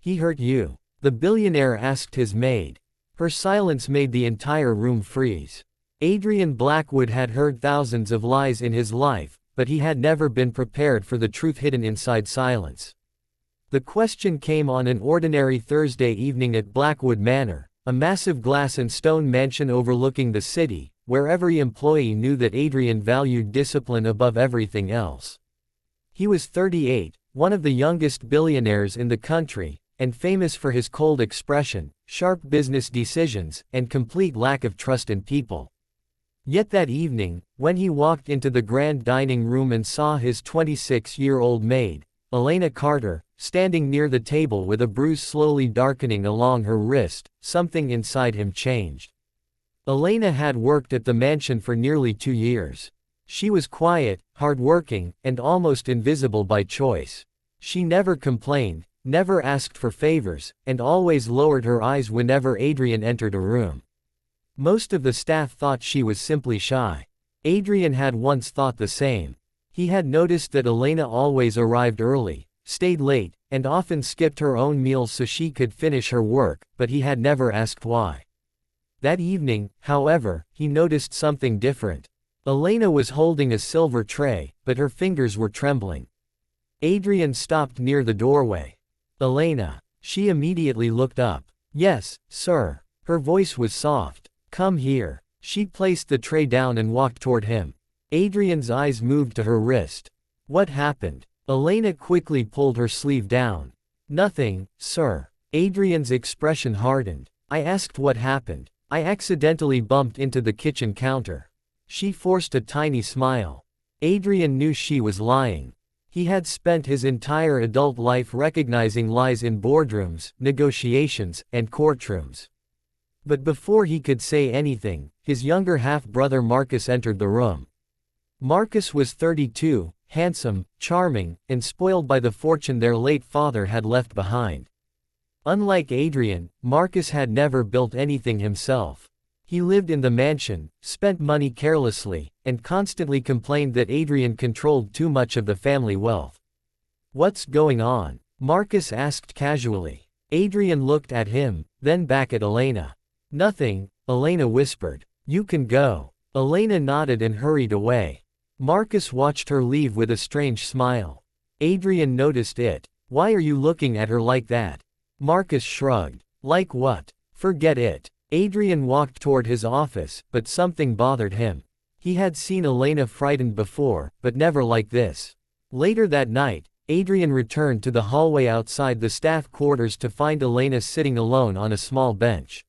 He hurt you? The billionaire asked his maid. Her silence made the entire room freeze. Adrian Blackwood had heard thousands of lies in his life, but he had never been prepared for the truth hidden inside silence. The question came on an ordinary Thursday evening at Blackwood Manor, a massive glass and stone mansion overlooking the city, where every employee knew that Adrian valued discipline above everything else. He was 38, one of the youngest billionaires in the country, and famous for his cold expression, sharp business decisions, and complete lack of trust in people. Yet that evening, when he walked into the grand dining room and saw his 26-year-old maid, Elena Carter, standing near the table with a bruise slowly darkening along her wrist, something inside him changed. Elena had worked at the mansion for nearly 2 years. She was quiet, hardworking, and almost invisible by choice. She never complained, never asked for favors, and always lowered her eyes whenever Adrian entered a room. Most of the staff thought she was simply shy. Adrian had once thought the same. He had noticed that Elena always arrived early, stayed late, and often skipped her own meals so she could finish her work, but he had never asked why. That evening, however, he noticed something different. Elena was holding a silver tray, but her fingers were trembling. Adrian stopped near the doorway. Elena. She immediately looked up. Yes, sir. Her voice was soft. Come here. She placed the tray down and walked toward him. Adrian's eyes moved to her wrist. What happened? Elena quickly pulled her sleeve down. Nothing, sir. Adrian's expression hardened. I asked what happened. I accidentally bumped into the kitchen counter. She forced a tiny smile. Adrian knew she was lying. He had spent his entire adult life recognizing lies in boardrooms, negotiations, and courtrooms. But before he could say anything, his younger half-brother Marcus entered the room. Marcus was 32, handsome, charming, and spoiled by the fortune their late father had left behind. Unlike Adrian, Marcus had never built anything himself. He lived in the mansion, spent money carelessly, and constantly complained that Adrian controlled too much of the family wealth. What's going on? Marcus asked casually. Adrian looked at him, then back at Elena. Nothing, Elena whispered. You can go. Elena nodded and hurried away. Marcus watched her leave with a strange smile. Adrian noticed it. Why are you looking at her like that? Marcus shrugged. Like what? Forget it. Adrian walked toward his office, but something bothered him. He had seen Elena frightened before, but never like this. Later that night, Adrian returned to the hallway outside the staff quarters to find Elena sitting alone on a small bench.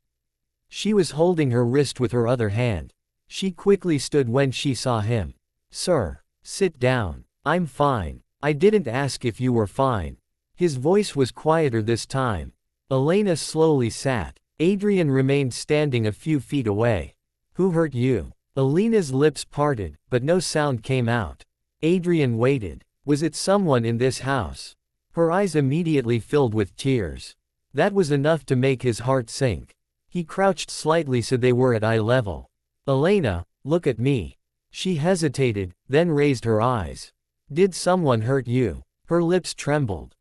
She was holding her wrist with her other hand. She quickly stood when she saw him. Sir, sit down. I'm fine. I didn't ask if you were fine. His voice was quieter this time. Elena slowly sat. Adrian remained standing a few feet away. Who hurt you? Elena's lips parted, but no sound came out. Adrian waited. Was it someone in this house? Her eyes immediately filled with tears. That was enough to make his heart sink. He crouched slightly so they were at eye level. Elena, look at me. She hesitated, then raised her eyes. Did someone hurt you? Her lips trembled.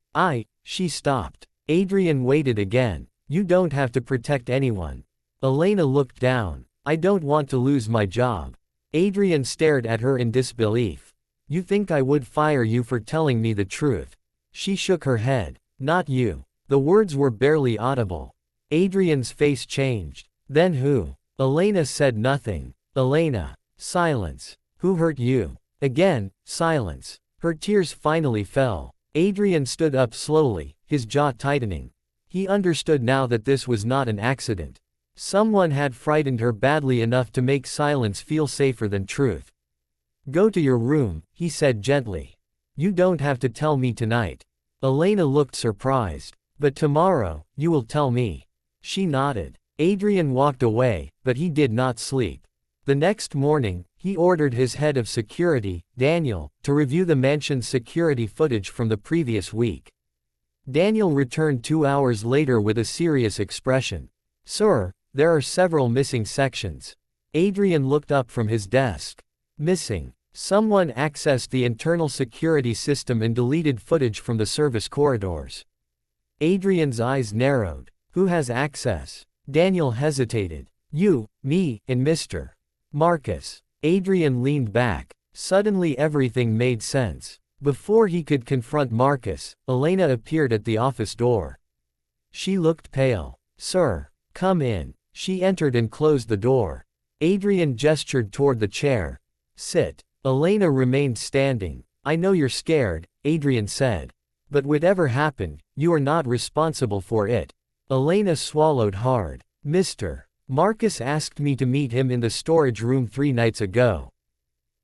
She stopped. Adrian waited again. You don't have to protect anyone. Elena looked down. I don't want to lose my job. Adrian stared at her in disbelief. You think I would fire you for telling me the truth? She shook her head. Not you. The words were barely audible. Adrian's face changed. Then who? Elena said nothing. Elena. Silence. Who hurt you? Again, silence. Her tears finally fell. Adrian stood up slowly, his jaw tightening. He understood now that this was not an accident. Someone had frightened her badly enough to make silence feel safer than truth. Go to your room, he said gently. You don't have to tell me tonight. Elena looked surprised. But tomorrow, you will tell me. She nodded. Adrian walked away, but he did not sleep. The next morning, he ordered his head of security, Daniel, to review the mansion's security footage from the previous week. Daniel returned 2 hours later with a serious expression. Sir, there are several missing sections. Adrian looked up from his desk. Missing. Someone accessed the internal security system and deleted footage from the service corridors. Adrian's eyes narrowed. Who has access? Daniel hesitated. You, me, and Mr. Marcus. Adrian leaned back. Suddenly everything made sense. Before he could confront Marcus, Elena appeared at the office door. She looked pale. Sir, come in. She entered and closed the door. Adrian gestured toward the chair. Sit. Elena remained standing. I know you're scared, Adrian said. But whatever happened, you are not responsible for it. Elena swallowed hard. Mr. Marcus asked me to meet him in the storage room 3 nights ago.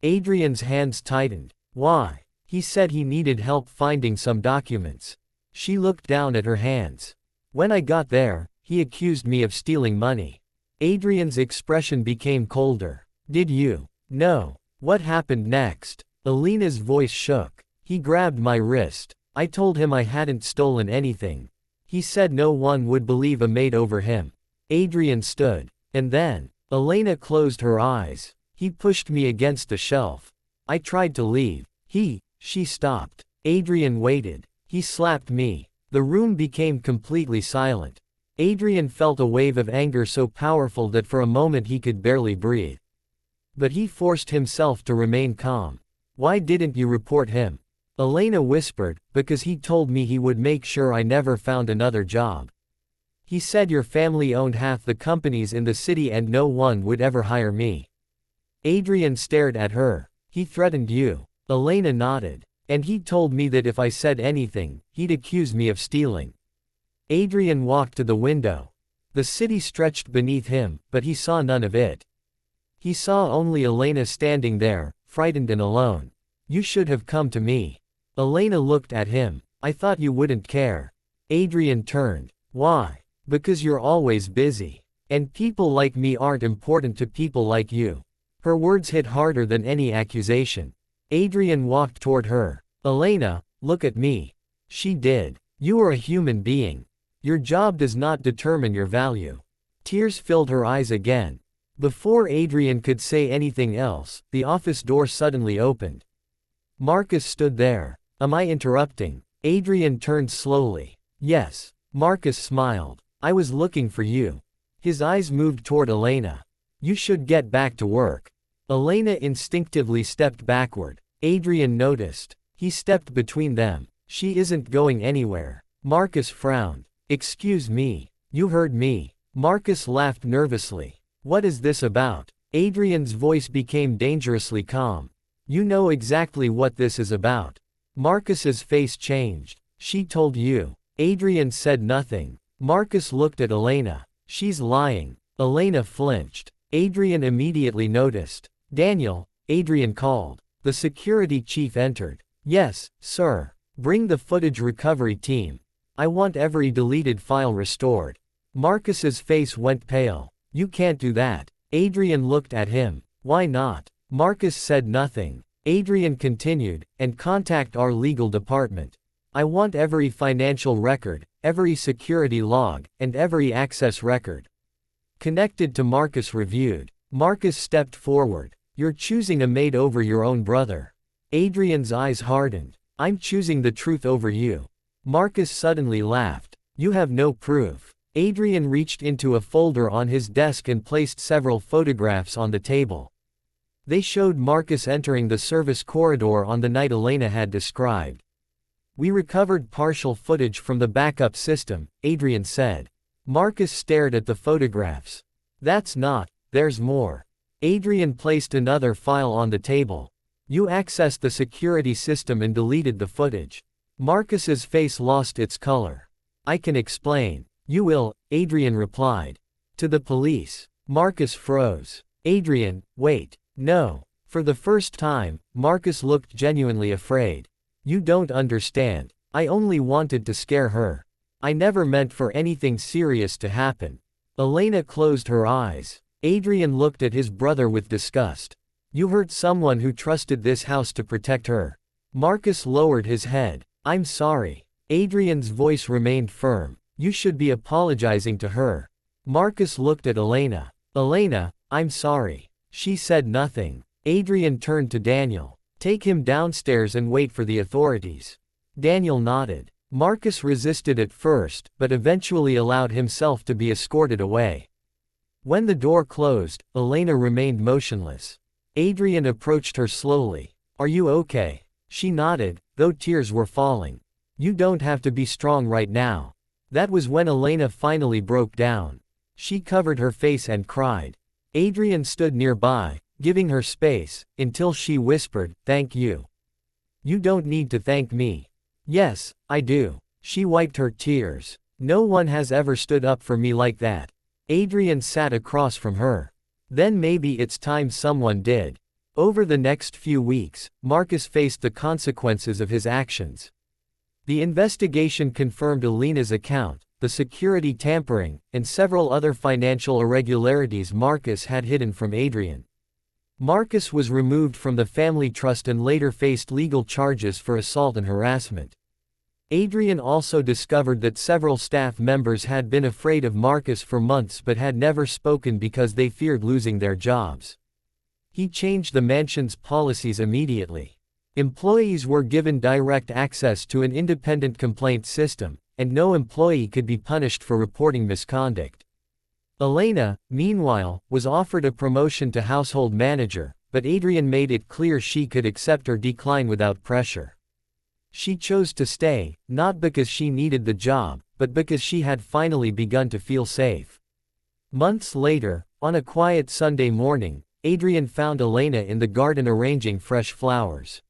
Adrian's hands tightened. Why? He said he needed help finding some documents. She looked down at her hands. When I got there, he accused me of stealing money. Adrian's expression became colder. Did you? No. What happened next? Elena's voice shook. He grabbed my wrist. I told him I hadn't stolen anything. He said no one would believe a maid over him. Adrian stood. And then, Elena closed her eyes. He pushed me against the shelf. I tried to leave. She stopped. Adrian waited. He slapped me. The room became completely silent. Adrian felt a wave of anger so powerful that for a moment he could barely breathe. But he forced himself to remain calm. Why didn't you report him? Elena whispered, because he told me he would make sure I never found another job. He said your family owned half the companies in the city and no one would ever hire me. Adrian stared at her. He threatened you. Elena nodded. And he told me that if I said anything, he'd accuse me of stealing. Adrian walked to the window. The city stretched beneath him, but he saw none of it. He saw only Elena standing there, frightened and alone. You should have come to me. Elena looked at him. I thought you wouldn't care. Adrian turned. Why? Because you're always busy. And people like me aren't important to people like you. Her words hit harder than any accusation. Adrian walked toward her. Elena, look at me. She did. You are a human being. Your job does not determine your value. Tears filled her eyes again. Before Adrian could say anything else, the office door suddenly opened. Marcus stood there. Am I interrupting? Adrian turned slowly. Yes. Marcus smiled. I was looking for you. His eyes moved toward Elena. You should get back to work. Elena instinctively stepped backward. Adrian noticed. He stepped between them. She isn't going anywhere. Marcus frowned. Excuse me. You heard me. Marcus laughed nervously. What is this about? Adrian's voice became dangerously calm. You know exactly what this is about. Marcus's face changed. She told you. Adrian said nothing. Marcus looked at Elena. She's lying. Elena flinched. Adrian immediately noticed. Daniel, Adrian called. The security chief entered. Yes, sir. Bring the footage recovery team. I want every deleted file restored. Marcus's face went pale. You can't do that. Adrian looked at him. Why not? Marcus said nothing. Adrian continued, and contact our legal department. I want every financial record, every security log, and every access record. Connected to Marcus reviewed. Marcus stepped forward. You're choosing a maid over your own brother. Adrian's eyes hardened. I'm choosing the truth over you. Marcus suddenly laughed. You have no proof. Adrian reached into a folder on his desk and placed several photographs on the table. They showed Marcus entering the service corridor on the night Elena had described. We recovered partial footage from the backup system, Adrian said. Marcus stared at the photographs. That's not, there's more. Adrian placed another file on the table. You accessed the security system and deleted the footage. Marcus's face lost its color. I can explain. You will, Adrian replied. To the police. Marcus froze. Adrian, wait. No. For the first time, Marcus looked genuinely afraid. You don't understand. I only wanted to scare her. I never meant for anything serious to happen. Elena closed her eyes. Adrian looked at his brother with disgust. You hurt someone who trusted this house to protect her. Marcus lowered his head. I'm sorry. Adrian's voice remained firm. You should be apologizing to her. Marcus looked at Elena. Elena, I'm sorry. She said nothing. Adrian turned to Daniel. Take him downstairs and wait for the authorities. Daniel nodded. Marcus resisted at first, but eventually allowed himself to be escorted away. When the door closed, Elena remained motionless. Adrian approached her slowly. "Are you okay?" She nodded, though tears were falling. "You don't have to be strong right now." That was when Elena finally broke down. She covered her face and cried. Adrian stood nearby, giving her space, until she whispered, "Thank you." "You don't need to thank me." "Yes, I do." She wiped her tears. "No one has ever stood up for me like that." Adrian sat across from her. "Then maybe it's time someone did." Over the next few weeks, Marcus faced the consequences of his actions. The investigation confirmed Elena's account, the security tampering, and several other financial irregularities Marcus had hidden from Adrian. Marcus was removed from the family trust and later faced legal charges for assault and harassment. Adrian also discovered that several staff members had been afraid of Marcus for months but had never spoken because they feared losing their jobs. He changed the mansion's policies immediately. Employees were given direct access to an independent complaint system, and no employee could be punished for reporting misconduct. Elena, meanwhile, was offered a promotion to household manager, but Adrian made it clear she could accept or decline without pressure. She chose to stay, not because she needed the job, but because she had finally begun to feel safe. Months later, on a quiet Sunday morning, Adrian found Elena in the garden arranging fresh flowers.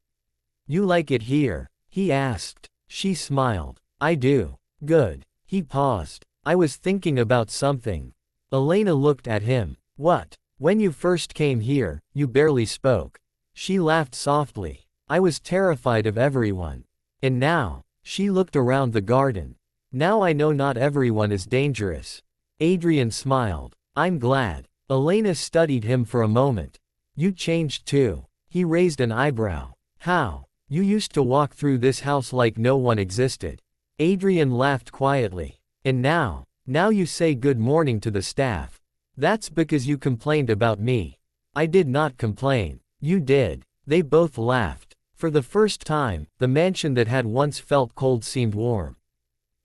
"You like it here?" he asked. She smiled. "I do." "Good." He paused. "I was thinking about something." Elena looked at him. "What?" "When you first came here, you barely spoke." She laughed softly. "I was terrified of everyone. And now," she looked around the garden. "Now I know not everyone is dangerous." Adrian smiled. "I'm glad." Elena studied him for a moment. "You changed too." He raised an eyebrow. "How?" "You used to walk through this house like no one existed." Adrian laughed quietly. "And now you say good morning to the staff." "That's because you complained about me." "I did not complain." "You did." They both laughed. For the first time, the mansion that had once felt cold seemed warm.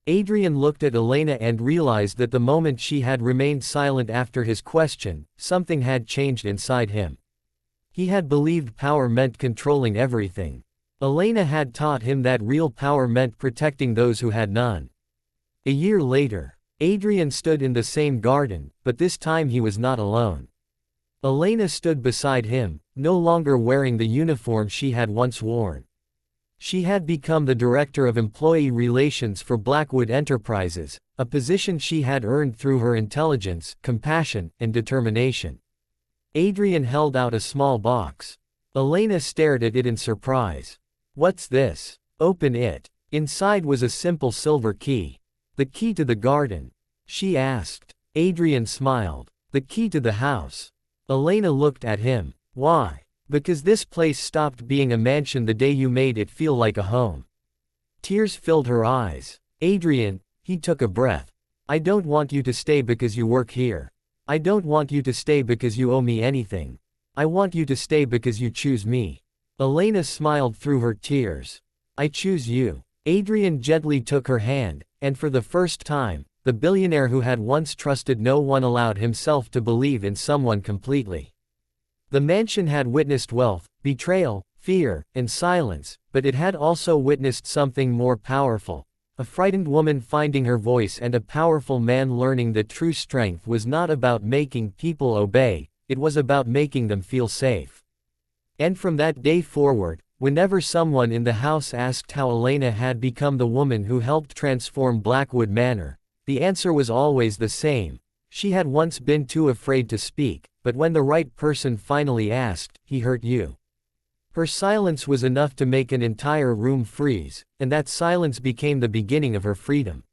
Adrian looked at Elena and realized that the moment she had remained silent after his question, something had changed inside him. He had believed power meant controlling everything. Elena had taught him that real power meant protecting those who had none. A year later, Adrian stood in the same garden, but this time he was not alone. Elena stood beside him, no longer wearing the uniform she had once worn. She had become the Director of Employee Relations for Blackwood Enterprises, a position she had earned through her intelligence, compassion, and determination. Adrian held out a small box. Elena stared at it in surprise. "What's this?" "Open it." Inside was a simple silver key. "The key to the garden?" she asked. Adrian smiled. "The key to the house." Elena looked at him. "Why?" "Because this place stopped being a mansion the day you made it feel like a home." Tears filled her eyes. "Adrian," he took a breath. "I don't want you to stay because you work here. I don't want you to stay because you owe me anything. I want you to stay because you choose me." Elena smiled through her tears. "I choose you." Adrian gently took her hand, and for the first time, the billionaire who had once trusted no one allowed himself to believe in someone completely. The mansion had witnessed wealth, betrayal, fear, and silence, but it had also witnessed something more powerful. A frightened woman finding her voice and a powerful man learning that true strength was not about making people obey, it was about making them feel safe. And from that day forward, whenever someone in the house asked how Elena had become the woman who helped transform Blackwood Manor, the answer was always the same. She had once been too afraid to speak, but when the right person finally asked, "He hurt you?" Her silence was enough to make an entire room freeze, and that silence became the beginning of her freedom.